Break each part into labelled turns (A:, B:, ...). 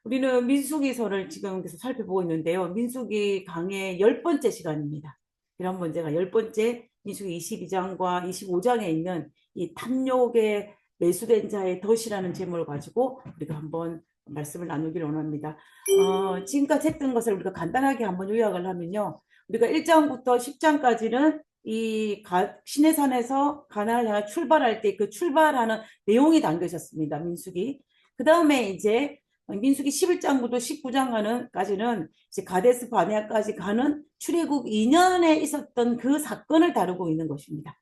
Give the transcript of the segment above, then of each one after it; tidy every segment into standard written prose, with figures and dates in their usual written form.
A: 우리는 민수기서를 지금 계속 살펴보고 있는데요. 민수기 강의 10번째 시간입니다. 지난번 제가 10번째 민수기 22장과 25장에 있는 이 탐욕에 매수된 자의 덫이라는 제목을 가지고 우리가 한번 말씀을 나누기를 원합니다. 지금까지 했던 것을 우리가 간단하게 한번 요약을 하면요. 우리가 1장부터 10장까지는 이 신의 산에서 가나안을 향해 출발할 때 그 출발하는 내용이 담겨졌습니다. 민수기. 그 다음에 이제 민수기 11장부터 19장까지는 이제 가데스 바네아까지 가는 출애굽 2년에 있었던 그 사건을 다루고 있는 것입니다.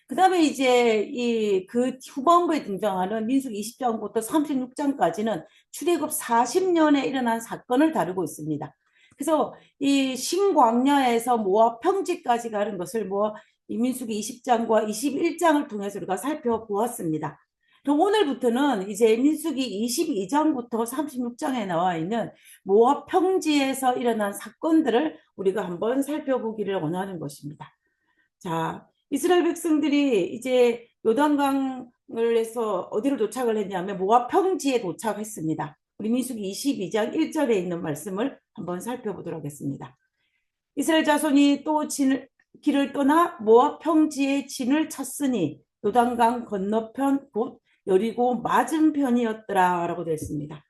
A: 그 다음에 이제 그 후반부에 등장하는 민수기 20장부터 36장까지는 출애굽 40년에 일어난 사건을 다루고 있습니다. 그래서 이 신광야에서 모압 평지까지 가는 것을 이 민수기 20장과 21장을 통해서 우리가 살펴보았습니다. 그럼 오늘부터는 이제 민수기 22장부터 36장에 나와 있는 모압 평지에서 일어난 사건들을 우리가 한번 살펴보기를 원하는 것입니다. 자, 이스라엘 백성들이 이제 요단강을 해서 어디로 도착을 했냐면 모압 평지에 도착했습니다. 우리 민수기 22장 1절에 있는 말씀을 한번 살펴보도록 하겠습니다. 이스라엘 자손이 또 길을 떠나 모압 평지에 진을 쳤으니 요단강 건너편 곧 여리고 맞은편이었더라 라고 되어 있습니다.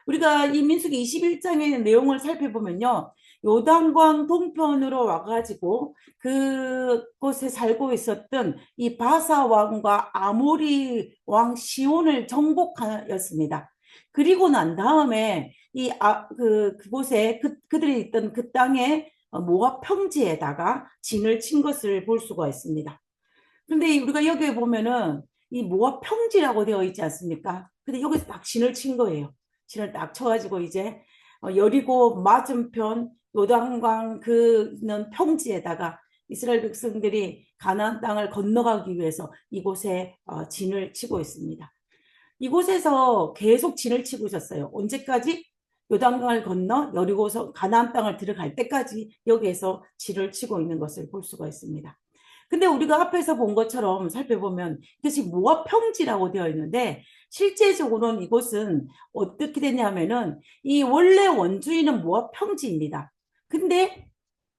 A: 우리가 이 민수기 21장의 내용을 살펴보면요. 요단강 동편으로 와가지고 그곳에 살고 있었던 이 바사 왕과 아모리 왕 시온을 정복하였습니다. 그리고 난 다음에 그곳에 그들이 있던 그 땅에 모압 평지에다가 진을 친 것을 볼 수가 있습니다. 그런데 우리가 여기에 보면은 이 모압 평지라고 되어 있지 않습니까? 근데 여기서 딱 진을 친 거예요. 진을 딱 쳐가지고 이제 여리고 맞은편 요단강 그는 평지에다가 이스라엘 백성들이 가나안 땅을 건너가기 위해서 이곳에 진을 치고 있습니다. 이곳에서 계속 진을 치고 있었어요. 언제까지? 요단강을 건너 여리고서 가나안 땅을 들어갈 때까지 여기에서 진을 치고 있는 것을 볼 수가 있습니다. 근데 우리가 앞에서 본 것처럼 살펴보면 이것이 모압 평지라고 되어 있는데 실제적으로는 이곳은 어떻게 되냐면은 이 원래 원주인은 모압 평지입니다. 근데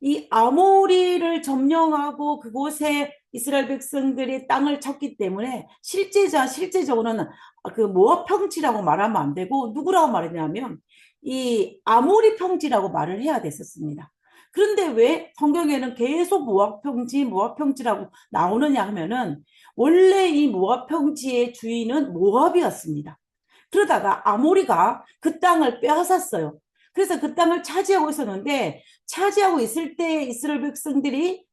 A: 이 아모리를 점령하고 그곳에 이스라엘 백성들이 땅을 쳤기 때문에 실제적으로는 그 모압 평지라고 말하면 안 되고 누구라고 말했냐면 이 아모리 평지라고 말을 해야 됐었습니다. 그런데 왜 성경에는 계속 모압 평지라고 나오느냐 하면은 원래 이 모압 평지의 주인은 모압이었습니다. 그러다가 아모리가 그 땅을 빼앗았어요. 그래서 그 땅을 차지하고 있었는데 차지하고 있을 때 이스라엘 백성들이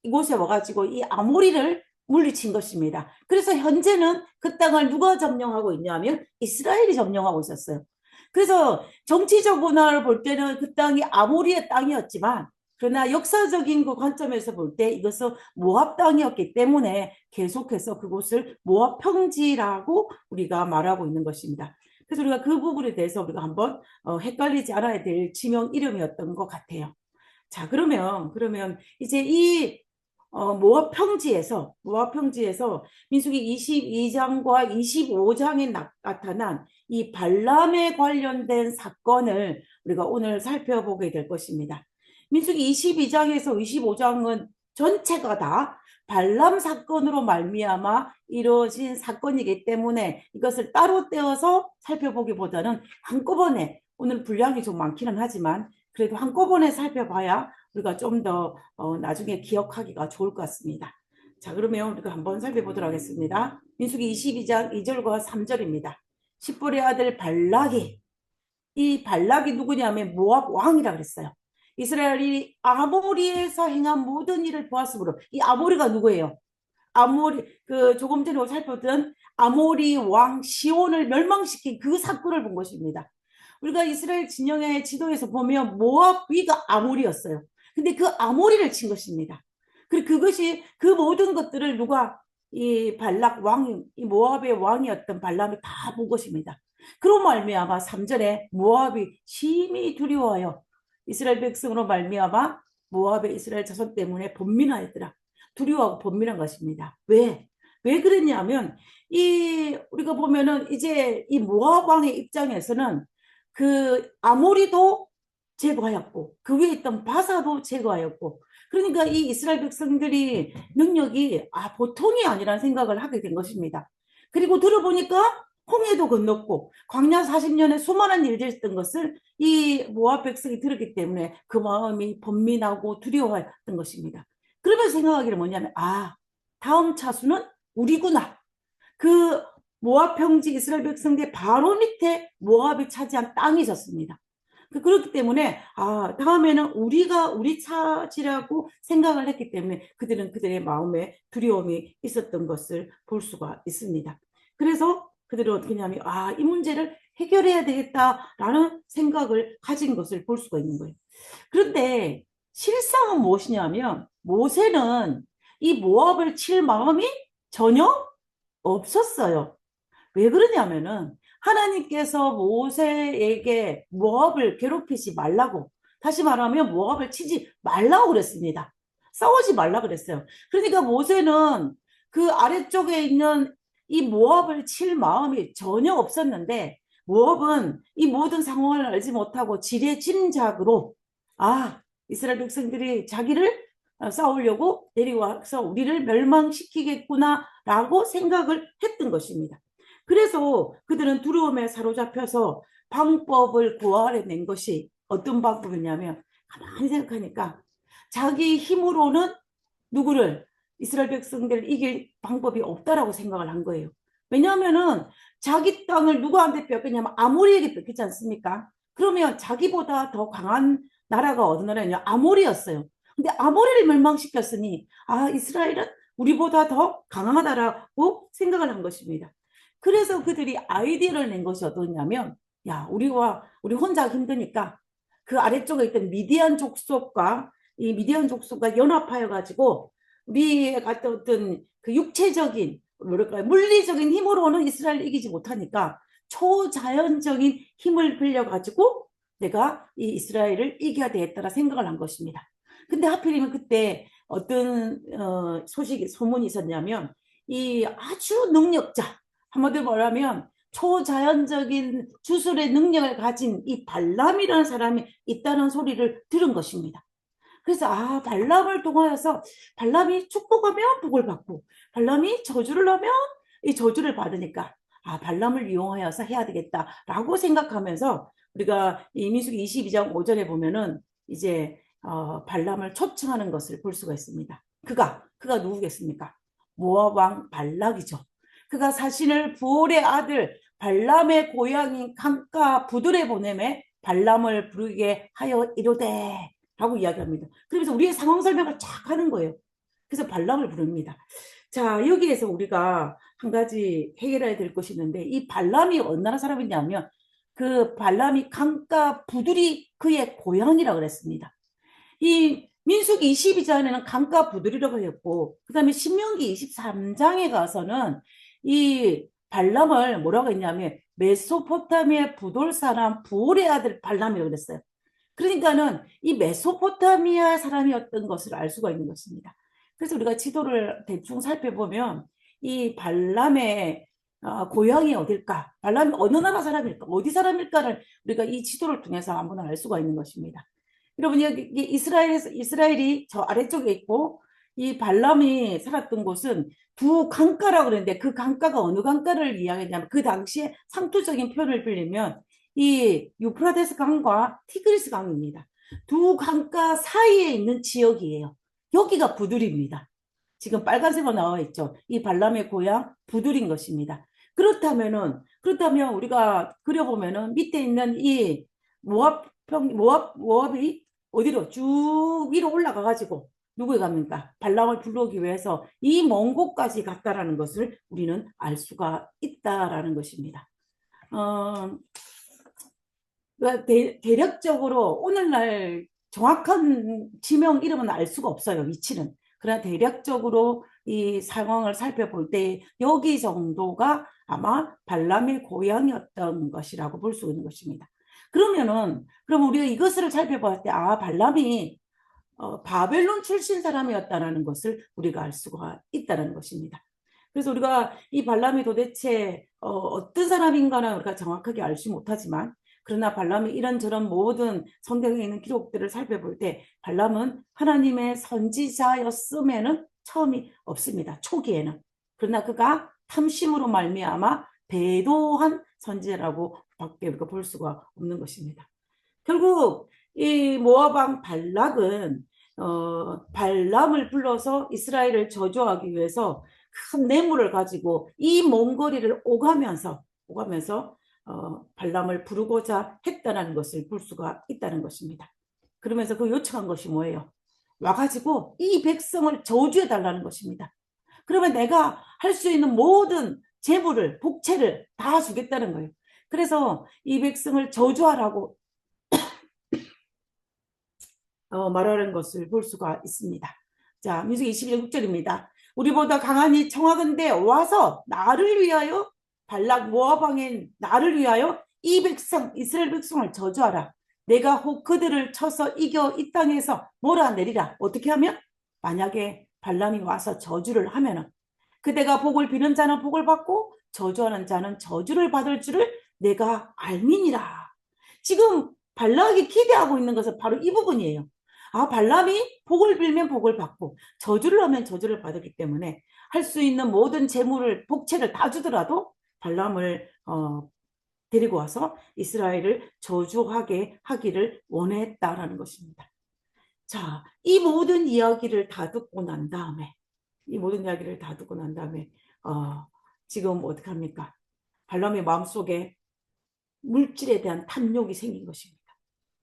A: 이곳에 와가지고 이 아모리를 물리친 것입니다. 그래서 현재는 그 땅을 누가 점령하고 있냐면 이스라엘이 점령하고 있었어요. 그래서 정치적으로 볼 때는 그 땅이 아모리의 땅이었지만 그러나 역사적인 그 관점에서 볼 때 이것은 모압 땅이었기 때문에 계속해서 그곳을 모압 평지라고 우리가 말하고 있는 것입니다. 그래서 우리가 그 부분에 대해서 우리가 한번 헷갈리지 않아야 될 지명 이름이었던 것 같아요. 자, 그러면 이제 이 모압 평지에서 민수기 22장과 25장에 나타난 이 발람에 관련된 사건을 우리가 오늘 살펴보게 될 것입니다. 민수기 22장에서 25장은 전체가 다 발람 사건으로 말미암아 이루어진 사건이기 때문에 이것을 따로 떼어서 살펴보기보다는 한꺼번에 오늘 분량이 좀 많기는 하지만 그래도 한꺼번에 살펴봐야 우리가 좀 더 나중에 기억하기가 좋을 것 같습니다. 자, 그러면 우리가 한번 살펴보도록 하겠습니다. 민수기 22장 2절과 3절입니다. 십볼의 아들 발락이, 이 발락이 누구냐면 모압 왕이라 그랬어요. 이스라엘이 아모리에서 행한 모든 일을 보았으므로 이 아모리가 누구예요? 아모리 조금 전에 살펴보던 아모리 왕 시온을 멸망시킨 그 사건을 본 것입니다. 우리가 이스라엘 진영의 지도에서 보면 모압 위가 아모리였어요. 근데 그 아모리를 친 것입니다. 그리고 그것이 그 모든 것들을 누가 이 발락 왕, 이 모압의 왕이었던 발람이 다 본 것입니다. 그로 말미암아 3절에 모압이 심히 두려워하여 이스라엘 백성으로 말미암아 모압의 이스라엘 자손 때문에 번민하였더라. 두려워하고 번민한 것입니다. 왜? 왜 그랬냐면 우리가 보면은 이제 이 모압 왕의 입장에서는 그 아모리도 제거하였고 그 위에 있던 바사도 제거하였고, 그러니까 이 이스라엘 백성들이 능력이 보통이 아니라는 생각을 하게 된 것입니다. 그리고 들어보니까 홍해도 건넜고 광야 40년에 수많은 일들이 있었던 것을 이 모압 백성이 들었기 때문에 그 마음이 번민하고 두려워했던 것입니다. 그러면서 생각하기를 뭐냐면, 다음 차수는 우리구나. 그 모압 평지 이스라엘 백성들 바로 밑에 모압이 차지한 땅이 졌습니다. 그렇기 때문에 다음에는 우리가 우리 차지라고 생각을 했기 때문에 그들은 그들의 마음에 두려움이 있었던 것을 볼 수가 있습니다. 그래서 그들은 어떻게 하냐면 이 문제를 해결해야 되겠다라는 생각을 가진 것을 볼 수가 있는 거예요. 그런데 실상은 무엇이냐면 모세는 이 모압을 칠 마음이 전혀 없었어요. 왜 그러냐면은 하나님께서 모세에게 모압을 괴롭히지 말라고, 다시 말하면 모압을 치지 말라고 그랬습니다. 싸우지 말라 그랬어요. 그러니까 모세는 그 아래쪽에 있는 이 모압을 칠 마음이 전혀 없었는데, 모압은 이 모든 상황을 알지 못하고 지레짐작으로 이스라엘 백성들이 자기를 싸우려고 내려와서 우리를 멸망시키겠구나라고 생각을 했던 것입니다. 그래서 그들은 두려움에 사로잡혀서 방법을 고안해낸 것이 어떤 방법이냐면, 가만히 생각하니까 자기 힘으로는 누구를, 이스라엘 백성들을 이길 방법이 없다라고 생각을 한 거예요. 왜냐하면은 자기 땅을 누구한테 뺏겼냐면 아모리에게 뺏겼지 않습니까? 그러면 자기보다 더 강한 나라가 어느 나라였냐? 아모리였어요. 근데 아모리를 멸망시켰으니 이스라엘은 우리보다 더 강하다라고 생각을 한 것입니다. 그래서 그들이 아이디어를 낸 것이 어떠냐면, 우리 혼자 힘드니까 그 아래쪽에 있던 미디안 족속과 이 미디안 족속과 연합하여 가지고 우리의 어떤 그 육체적인 뭐랄까요, 물리적인 힘으로는 이스라엘을 이기지 못하니까 초자연적인 힘을 빌려 가지고 내가 이 이스라엘을 이겨야 되겠다라 생각을 한 것입니다. 근데 하필이면 그때 어떤 소문이 있었냐면, 이 아주 능력자, 한마디로 말하면 초자연적인 주술의 능력을 가진 이 발람이라는 사람이 있다는 소리를 들은 것입니다. 그래서 발람을 통하여서 발람이 축복하면 복을 받고 발람이 저주를 하면 이 저주를 받으니까 발람을 이용하여서 해야 되겠다라고 생각하면서 우리가 이 민수기 22장 5절에 보면은 이제 발람을 초청하는 것을 볼 수가 있습니다. 그가 누구겠습니까? 모압 왕 발락이죠. 그가 자신을 부올의 아들 발람의 고향인 강가 부들에 보내매 발람을 부르게 하여 이르되 라고 이야기합니다. 그러면서 우리의 상황 설명을 쫙 하는 거예요. 그래서 발람을 부릅니다. 자, 여기에서 우리가 한 가지 해결해야 될 것이 있는데, 이 발람이 어느 나라 사람이냐면 그 발람이 강가 부들이 그의 고향이라고 그랬습니다. 이 민수기 22장에는 강가 부들이라고 했고, 그 다음에 신명기 23장에 가서는 이 발람을 뭐라고 했냐면 메소포타미아 부돌 사람 부올의 아들 발람이라고 그랬어요. 그러니까는 이 메소포타미아 사람이었던 것을 알 수가 있는 것입니다. 그래서 우리가 지도를 대충 살펴보면 이 발람의 고향이 어딜까? 발람이 어느 나라 사람일까? 어디 사람일까를 우리가 이 지도를 통해서 한번 알 수가 있는 것입니다. 여러분, 여기 이스라엘이 저 아래쪽에 있고 이 발람이 살았던 곳은 두 강가라고 그러는데, 그 강가가 어느 강가를 이야기하냐면 그 당시에 상투적인 표현을 빌리면 이 유프라데스 강과 티그리스 강입니다. 두 강가 사이에 있는 지역이에요. 여기가 부들입니다. 지금 빨간색으로 나와 있죠. 이 발람의 고향 부들인 것입니다. 그렇다면 우리가 그려보면은 밑에 있는 이 모압이 어디로 쭉 위로 올라가 가지고 누구에 갑니까? 발람을 불러오기 위해서 이 먼 곳까지 갔다라는 것을 우리는 알 수가 있다라는 것입니다. 대략적으로 오늘날 정확한 지명 이름은 알 수가 없어요, 위치는. 그러나 대략적으로 이 상황을 살펴볼 때 여기 정도가 아마 발람의 고향이었던 것이라고 볼 수 있는 것입니다. 그럼 우리가 이것을 살펴볼 때 발람이 바벨론 출신 사람이었다는 것을 우리가 알 수가 있다는 것입니다. 그래서 우리가 이 발람이 도대체 어떤 사람인가는 우리가 정확하게 알지 못하지만 그러나 발람이 이런저런 모든 성경에 있는 기록들을 살펴볼 때 발람은 하나님의 선지자였음에는 처음이 없습니다. 초기에는. 그러나 그가 탐심으로 말미암아 배도한 선지자라고 밖에 우리가 볼 수가 없는 것입니다. 결국 이 모압 왕 발락은 발람을 불러서 이스라엘을 저주하기 위해서 큰 뇌물을 가지고 이 먼 거리를 오가면서 발람을 부르고자 했다는 것을 볼 수가 있다는 것입니다. 그러면서 그 요청한 것이 뭐예요? 와가지고 이 백성을 저주해 달라는 것입니다. 그러면 내가 할 수 있는 모든 재물을 복채를 다 주겠다는 거예요. 그래서 이 백성을 저주하라고 말하는 것을 볼 수가 있습니다. 자, 민수기 21절입니다. 우리보다 강하니 청하건대 와서 나를 위하여 발락 모압 왕인 나를 위하여 이 백성 이스라엘 백성을 저주하라. 내가 혹 그들을 쳐서 이겨 이 땅에서 몰아내리라. 어떻게 하면? 만약에 발람이 와서 저주를 하면은 그대가 복을 비는 자는 복을 받고 저주하는 자는 저주를 받을 줄을 내가 알미니라. 지금 발락이 기대하고 있는 것은 바로 이 부분이에요. 아, 발람이 복을 빌면 복을 받고 저주를 하면 저주를 받았기 때문에 할 수 있는 모든 재물을 복채를 다 주더라도 발람을 데리고 와서 이스라엘을 저주하게 하기를 원했다라는 것입니다. 자, 이 모든 이야기를 다 듣고 난 다음에 지금 어떻게 합니까? 발람의 마음속에 물질에 대한 탐욕이 생긴 것입니다.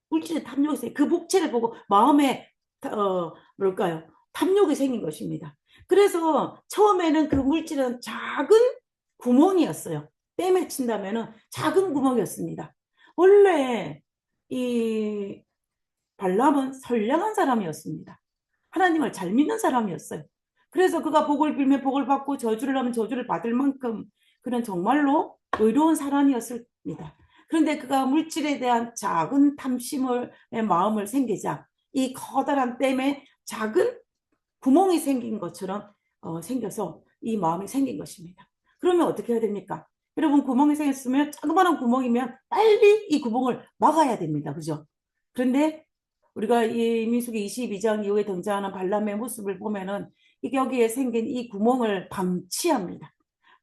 A: 물질의 탐욕이 생긴 그 복채를 보고 마음에 탐욕이 생긴 것입니다. 그래서 처음에는 그 물질은 작은 구멍이었어요. 뺨에 친다면은 작은 구멍이었습니다. 원래 이 발람은 선량한 사람이었습니다. 하나님을 잘 믿는 사람이었어요. 그래서 그가 복을 빌면 복을 받고 저주를 하면 저주를 받을 만큼 그는 정말로 의로운 사람이었습니다. 그런데 그가 물질에 대한 작은 탐심의 마음을 생기자 이 커다란 댐에 작은 구멍이 생긴 것처럼 생겨서 이 마음이 생긴 것입니다. 그러면 어떻게 해야 됩니까? 여러분 구멍이 생겼으면 조그마한 구멍이면 빨리 이 구멍을 막아야 됩니다. 그죠? 그런데 우리가 이 민수기 22장 이후에 등장하는 발람의 모습을 보면은 여기에 생긴 이 구멍을 방치합니다.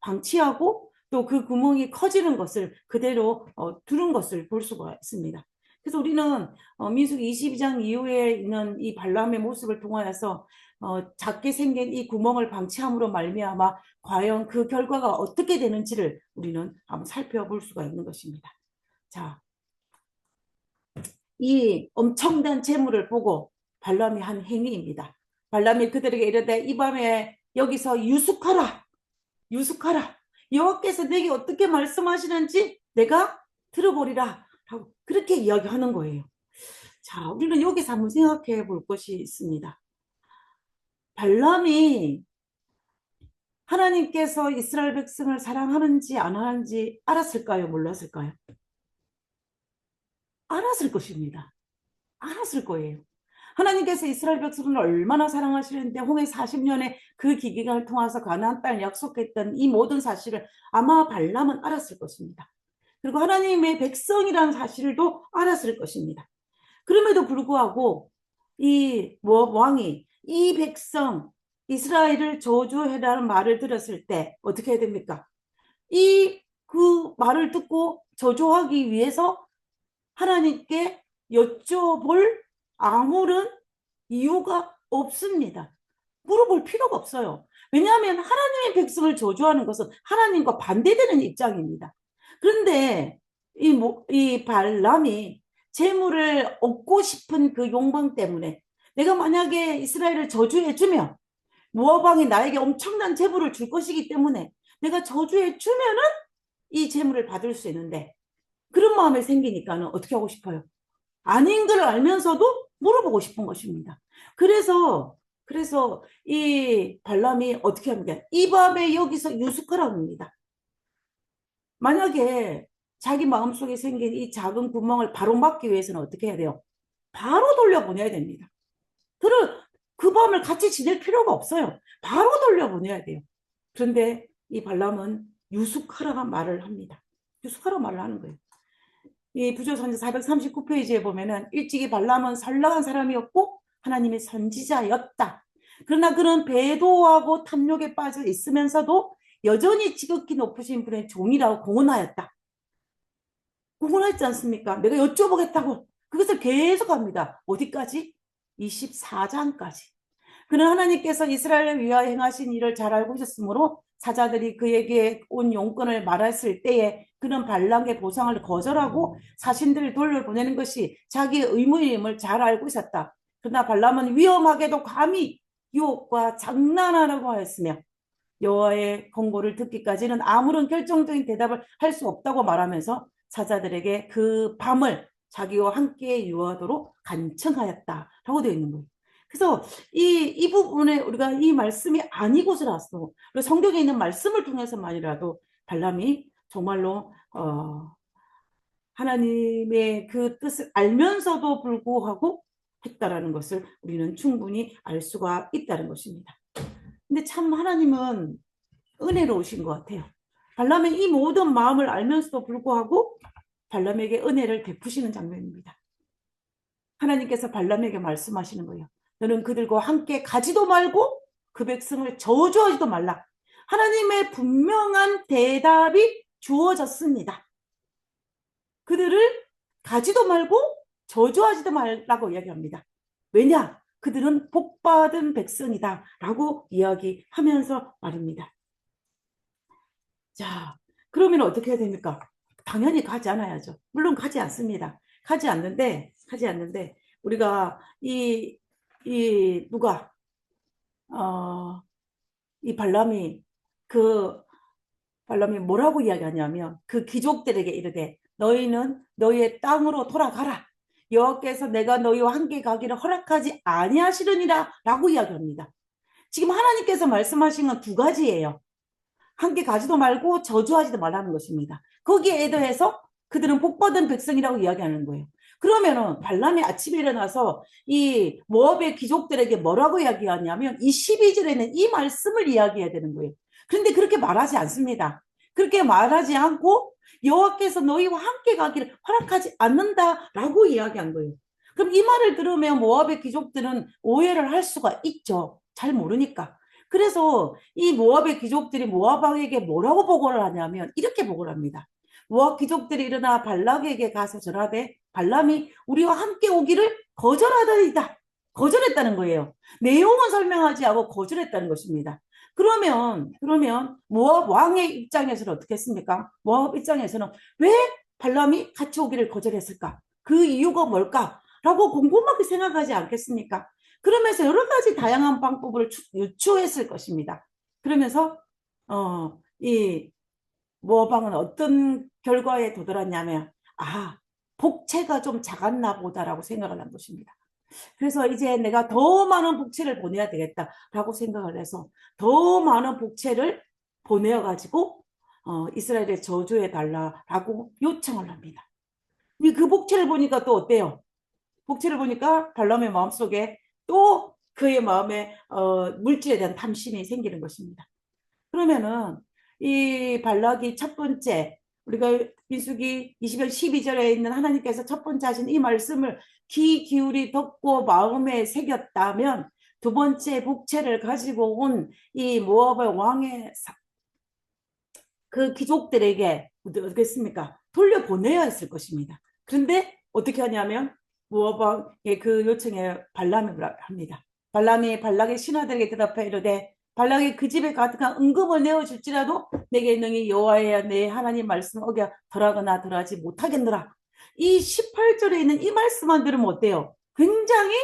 A: 방치하고 또 그 구멍이 커지는 것을 그대로 두는 것을 볼 수가 있습니다. 그래서 우리는 민수기 22장 이후에 있는 이 발람의 모습을 통하여서 작게 생긴 이 구멍을 방치함으로 말미암아 과연 그 결과가 어떻게 되는지를 우리는 한번 살펴볼 수가 있는 것입니다. 자, 이 엄청난 재물을 보고 발람이 한 행위입니다. 발람이 그들에게 이르되 이 밤에 여기서 유숙하라. 유숙하라. 여호와께서 내게 어떻게 말씀하시는지 내가 들어보리라. 라고 그렇게 이야기하는 거예요. 자, 우리는 여기서 한번 생각해 볼 것이 있습니다. 발람이 하나님께서 이스라엘 백성을 사랑하는지 안 하는지 알았을까요? 몰랐을까요? 알았을 것입니다. 알았을 거예요. 하나님께서 이스라엘 백성을 얼마나 사랑하시는데 홍해 40년의 그 기간을 통해서 가나안 땅을 약속했던 이 모든 사실을 아마 발람은 알았을 것입니다. 그리고 하나님의 백성이라는 사실도 알았을 것입니다. 그럼에도 불구하고 이 왕이 이 백성 이스라엘을 저주해라는 말을 들었을 때 어떻게 해야 됩니까? 그 말을 듣고 저주하기 위해서 하나님께 여쭤볼 아무런 이유가 없습니다. 물어볼 필요가 없어요. 왜냐하면 하나님의 백성을 저주하는 것은 하나님과 반대되는 입장입니다. 그런데 이 발람이 재물을 얻고 싶은 그 욕망 때문에 내가 만약에 이스라엘을 저주해주면 모압 왕이 나에게 엄청난 재물을 줄 것이기 때문에 내가 저주해주면은 이 재물을 받을 수 있는데 그런 마음이 생기니까는 어떻게 하고 싶어요? 아닌 걸 알면서도 물어보고 싶은 것입니다. 그래서 이 발람이 어떻게 합니까? 이 밤에 여기서 유숙하라고 합니다. 만약에 자기 마음속에 생긴 이 작은 구멍을 바로 막기 위해서는 어떻게 해야 돼요? 바로 돌려보내야 됩니다. 그 밤을 같이 지낼 필요가 없어요. 바로 돌려보내야 돼요. 그런데 이 발람은 유숙하라고 말을 합니다. 유숙하라고 말을 하는 거예요. 이 부조선지 439페이지에 보면은 일찍이 발람은 선량한 사람이었고 하나님의 선지자였다. 그러나 그는 배도하고 탐욕에 빠져 있으면서도 여전히 지극히 높으신 분의 종이라고 공언하였다. 공언했지 않습니까? 내가 여쭤보겠다고 그것을 계속합니다. 어디까지? 24장까지. 그는 하나님께서 이스라엘을 위하여 행하신 일을 잘 알고 있었으므로 사자들이 그에게 온 용건을 말했을 때에 그는 발락의 보상을 거절하고 사신들을 돌려보내는 것이 자기의 의무임을 잘 알고 있었다. 그러나 발람은 위험하게도 감히 유혹과 장난하라고 하였으며 여호와의 권고를 듣기까지는 아무런 결정적인 대답을 할 수 없다고 말하면서 사자들에게 그 밤을 자기와 함께 유하도록 간청하였다라고 되어 있는 거예요. 그래서 이 부분에 우리가 이 말씀이 아니고서라서 성경에 있는 말씀을 통해서만이라도 발람이 정말로 하나님의 그 뜻을 알면서도 불구하고 했다라는 것을 우리는 충분히 알 수가 있다는 것입니다. 근데 참 하나님은 은혜로우신 것 같아요. 발람의 이 모든 마음을 알면서도 불구하고 발람에게 은혜를 베푸시는 장면입니다. 하나님께서 발람에게 말씀하시는 거예요. 너는 그들과 함께 가지도 말고 그 백성을 저주하지도 말라. 하나님의 분명한 대답이 주어졌습니다. 그들을 가지도 말고 저주하지도 말라고 이야기합니다. 왜냐? 그들은 복받은 백성이다 라고 이야기하면서 말입니다. 자, 그러면 어떻게 해야 됩니까? 당연히 가지 않아야죠. 물론 가지 않습니다. 가지 않는데 우리가 누가 이 발람이 뭐라고 이야기하냐면 그 귀족들에게 이르되 너희는 너희의 땅으로 돌아가라. 여호와께서 내가 너희와 함께 가기를 허락하지 아니하시느니라 라고 이야기합니다. 지금 하나님께서 말씀하신 건 두 가지예요. 함께 가지도 말고 저주하지도 말라는 것입니다. 거기에 더해서 그들은 복받은 백성이라고 이야기하는 거예요. 그러면은 발람이 아침에 일어나서 이 모압의 귀족들에게 뭐라고 이야기하냐면 이 12절에는 이 말씀을 이야기해야 되는 거예요. 그런데 그렇게 말하지 않습니다. 그렇게 말하지 않고 여호와께서 너희와 함께 가기를 허락하지 않는다라고 이야기한 거예요. 그럼 이 말을 들으면 모압의 귀족들은 오해를 할 수가 있죠. 잘 모르니까. 그래서 이 모압의 귀족들이 모압 왕에게 뭐라고 보고를 하냐면 이렇게 보고를 합니다. 모압 귀족들이 일어나 발락에게 가서 전하되 발람이 우리와 함께 오기를 거절하더이다. 거절했다는 거예요. 내용은 설명하지 않고 거절했다는 것입니다. 그러면 모압 왕의 입장에서는 어떻게 했습니까? 모압 입장에서는 왜 발람이 같이 오기를 거절했을까? 그 이유가 뭘까? 라고 곰곰하게 생각하지 않겠습니까? 그러면서 여러 가지 다양한 방법을 유추했을 것입니다. 그러면서 이 모방은 어떤 결과에 도달했냐면 복채가 좀 작았나 보다라고 생각을 한 것입니다. 그래서 이제 내가 더 많은 복채를 보내야 되겠다라고 생각을 해서 더 많은 복채를 보내어가지고 이스라엘에 저주해 달라라고 요청을 합니다. 그 복채를 보니까 또 어때요? 복채를 보니까 발람의 마음속에 또 그의 마음에 물질에 대한 탐심이 생기는 것입니다. 그러면은 이 발락이 첫 번째 우리가 민수기 20장 12절에 있는 하나님께서 첫 번째 하신 이 말씀을 귀 기울이 듣고 마음에 새겼다면 두 번째 복채를 가지고 온 이 모압의 왕의 그 귀족들에게 어떻겠습니까? 돌려보내야 했을 것입니다. 그런데 어떻게 하냐면 모압 왕의 그 요청에 발람이 합니다. 발람이 발락의 신하들에게 대답하여 이르되 발락이 그 집에 가득한 은금을 내어줄지라도 내게 능히 여호와의 내 하나님 말씀 어겨 덜하거나 덜하지 못하겠노라. 이 18절에 있는 이 말씀만 들으면 어때요? 굉장히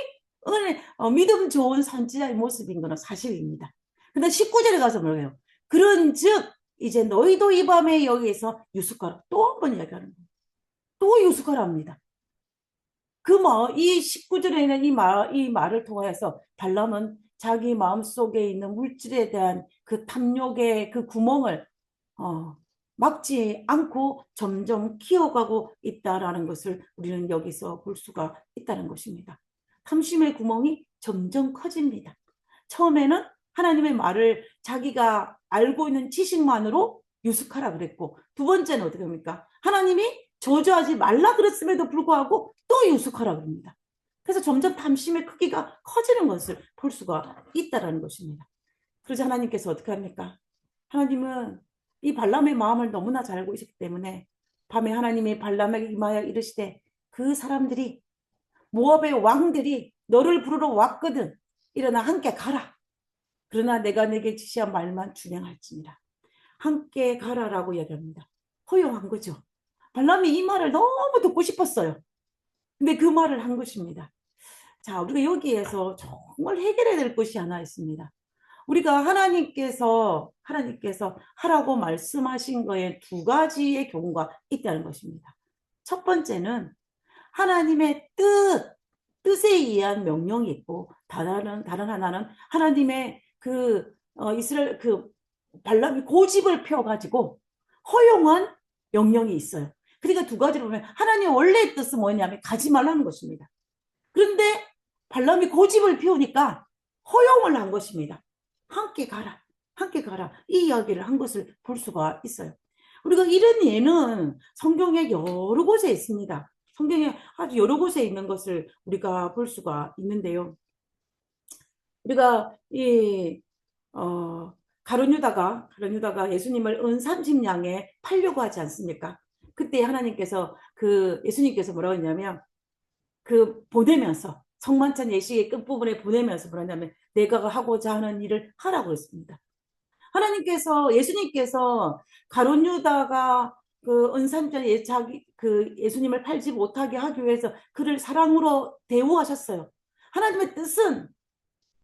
A: 믿음 좋은 선지자의 모습인 것은 사실입니다. 근데 19절에 가서 뭐예요? 그런즉 이제 너희도 이 밤에 여기에서 유숙하라. 또 한 번 이야기하는 거예요. 또 유숙하랍니다. 이 19절에 있는 이 말을 통해서 발람은 자기 마음속에 있는 물질에 대한 그 탐욕의 그 구멍을 막지 않고 점점 키워가고 있다라는 것을 우리는 여기서 볼 수가 있다는 것입니다. 탐심의 구멍이 점점 커집니다. 처음에는 하나님의 말을 자기가 알고 있는 지식만으로 유숙하라 그랬고 두 번째는 어떻게 합니까? 하나님이 저주하지 말라 그랬음에도 불구하고 또 유숙하라 그럽니다. 그래서 점점 탐심의 크기가 커지는 것을 볼 수가 있다는 것입니다. 그러자 하나님께서 어떻게 합니까? 하나님은 이 발람의 마음을 너무나 잘 알고 있기 때문에 밤에 하나님이 발람에게 임하여 이르시되 그 사람들이 모압의 왕들이 너를 부르러 왔거든. 일어나 함께 가라. 그러나 내가 내게 지시한 말만 준행할지니라. 함께 가라라고 이야기합니다. 허용한 거죠. 발람이 이 말을 너무 듣고 싶었어요. 근데 그 말을 한 것입니다. 자, 우리가 여기에서 정말 해결해야 될 것이 하나 있습니다. 우리가 하나님께서 하라고 말씀하신 거에 두 가지의 경우가 있다는 것입니다. 첫 번째는 하나님의 뜻에 의한 명령이 있고, 다른 하나는 하나님의 이스라엘 발람이 고집을 펴가지고 허용한 명령이 있어요. 그러니까 두 가지를 보면 하나님 원래의 뜻은 뭐냐면 가지 말라는 것입니다. 그런데 발람이 고집을 피우니까 허용을 한 것입니다. 함께 가라, 함께 가라. 이 이야기를 한 것을 볼 수가 있어요. 우리가 이런 예는 성경에 여러 곳에 있습니다. 성경에 아주 여러 곳에 있는 것을 우리가 볼 수가 있는데요. 우리가 가룟 유다가 예수님을 은 30냥에 팔려고 하지 않습니까? 그때 하나님께서 예수님께서 뭐라고 했냐면 보내면서 성만찬 예식의 끝부분에 보내면서 뭐냐면 내가 하고자 하는 일을 하라고 했습니다. 예수님께서 가룟 유다가 은산전에 예수님을 팔지 못하게 하기 위해서 그를 사랑으로 대우하셨어요. 하나님의 뜻은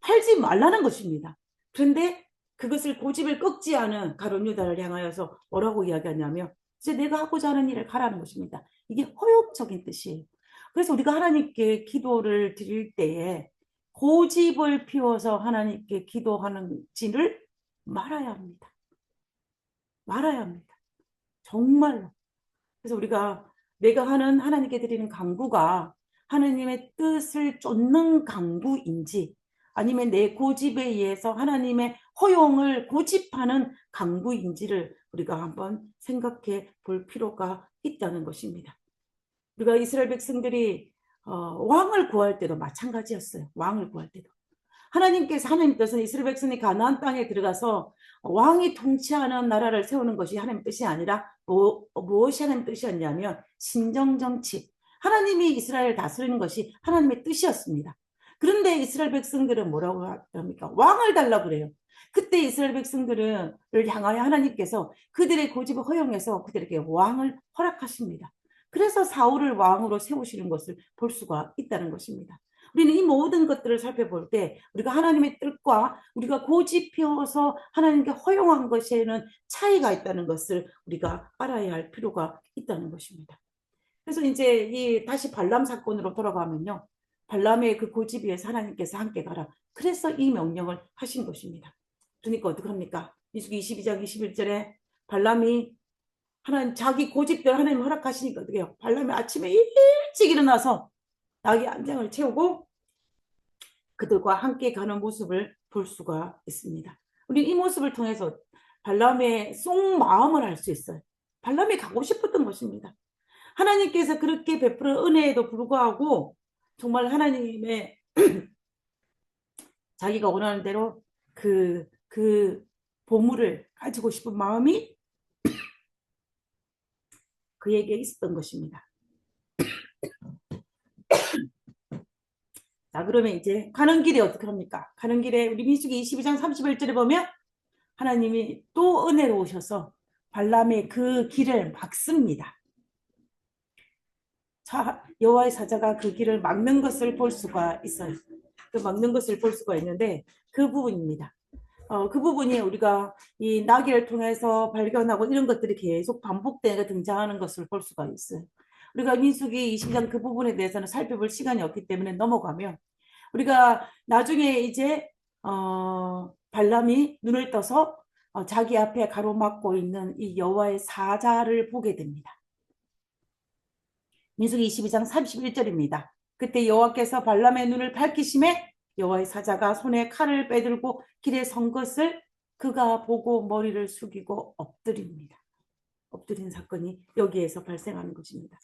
A: 팔지 말라는 것입니다. 그런데 그것을 고집을 꺾지 않은 가룟 유다를 향하여서 뭐라고 이야기하냐면 이제 내가 하고자 하는 일을 가라는 것입니다. 이게 허용적인 뜻이에요. 그래서 우리가 하나님께 기도를 드릴 때에 고집을 피워서 하나님께 기도하는지를 말아야 합니다. 말아야 합니다. 정말로. 그래서 내가 하나님께 드리는 간구가 하나님의 뜻을 쫓는 간구인지 아니면 내 고집에 의해서 하나님의 허용을 고집하는 간구인지를 우리가 한번 생각해 볼 필요가 있다는 것입니다. 우리가 이스라엘 백성들이 왕을 구할 때도 마찬가지였어요. 왕을 구할 때도. 하나님 뜻은 이스라엘 백성이 가나안 땅에 들어가서 왕이 통치하는 나라를 세우는 것이 하나님 뜻이 아니라 무엇이 하나님 뜻이었냐면 신정정치. 하나님이 이스라엘을 다스리는 것이 하나님의 뜻이었습니다. 그런데 이스라엘 백성들은 뭐라고 합니까? 왕을 달라고 그래요. 그때 이스라엘 백성들을 향하여 하나님께서 그들의 고집을 허용해서 그들에게 왕을 허락하십니다. 그래서 사울을 왕으로 세우시는 것을 볼 수가 있다는 것입니다. 우리는 이 모든 것들을 살펴볼 때 우리가 하나님의 뜻과 우리가 고집 피워서 하나님께 허용한 것에는 차이가 있다는 것을 우리가 알아야 할 필요가 있다는 것입니다. 그래서 이제 다시 발람 사건으로 돌아가면요. 발람의 그 고집에 의해서 하나님께서 함께 가라. 그래서 이 명령을 하신 것입니다. 그러니까 어떡합니까? 민수기 22장 21절에 발람이 자기 고집대로 하나님 허락하시니까 어떻게 해요? 발람이 아침에 일찍 일어나서 나귀 안장을 채우고 그들과 함께 가는 모습을 볼 수가 있습니다. 우리 이 모습을 통해서 발람의 속마음을 알 수 있어요. 발람이 가고 싶었던 것입니다. 하나님께서 그렇게 베풀어 은혜에도 불구하고 정말 하나님의 자기가 원하는 대로 그 보물을 가지고 싶은 마음이 그에게 있었던 것입니다. 자, 그러면 이제 가는 길에 어떻게 합니까? 가는 길에 우리 민수기 22장 31절에 보면 하나님이 또 은혜로우셔서 발람의 그 길을 막습니다. 여호와의 사자가 그 길을 막는 것을 볼 수가 있어요. 그 막는 것을 볼 수가 있는데 그 부분입니다. 그 부분이 우리가 이 나귀를 통해서 발견하고 이런 것들이 계속 반복되게 등장하는 것을 볼 수가 있어요. 우리가 민수기 22장 그 부분에 대해서는 살펴볼 시간이 없기 때문에 넘어가면 우리가 나중에 이제 발람이 눈을 떠서 자기 앞에 가로막고 있는 이 여호와의 사자를 보게 됩니다. 민수기 22장 31절입니다. 그때 여호와께서 발람의 눈을 밝히심에 여호와의 사자가 손에 칼을 빼들고 길에 선 것을 그가 보고 머리를 숙이고 엎드립니다. 엎드린 사건이 여기에서 발생하는 것입니다.